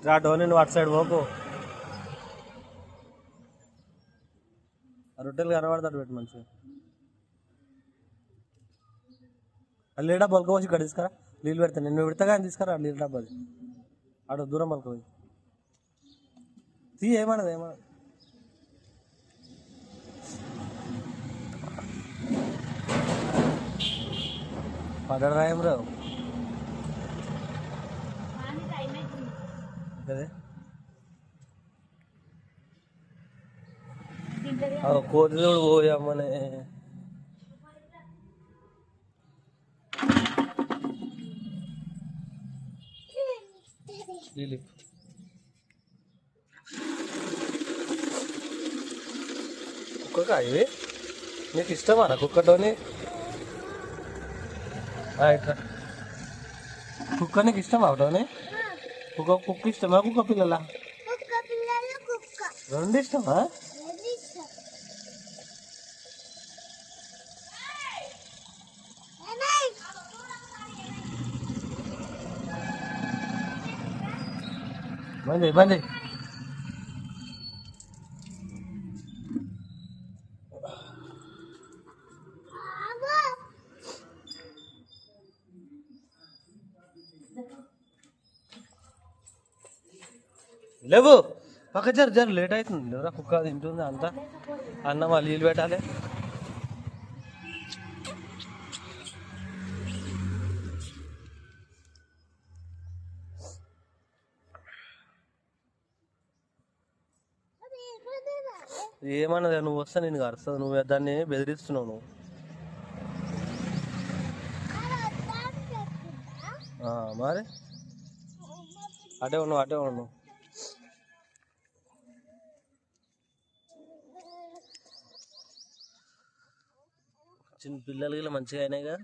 రా డోని నువ్వు అటు సైడ్ పోకు. రొట్టెలు కనబడతాడు పెట్టి మంచిగా. నీళ్ళ డబ్బా పలుకోవచ్చు ఇక్కడ తీసుకురా. నీళ్ళు పెడతాను నేను పెడతా కానీ తీసుకురా నీళ్ళ డబ్బా. అది అటు దూరం పలుకోవచ్చు. తీ ఏమన్నది ఏమన్నది. పడ్డాడు రాయం రావు అదే కోతిదోడు పోయామనే. కుక్క ఇవి నీకు ఇష్టమా కుక్కతోని? ఇట్లా కుక్క నీకు ఇష్టమా టోని? కుక్క ఇష్టమా కుక్క పిల్లల? రెండు ఇష్టమా? బండి బండి లేవు పక్క జర జర లేట్ అవుతుంది ఎవరా కుక్క తింటుంది అంతా. అన్నం వాళ్ళు నీళ్ళు పెట్టాలి. ఏమన్నది నువ్వు వస్తా నేను కరుస్తావు. నువ్వు దాన్ని బెదిరిస్తున్నావు నువ్వు. మరి అటే ఉన్నావు అటే ఉన్నావు. చిన్న పిల్లలకి ఇలా మంచిగా అయినాయిగా.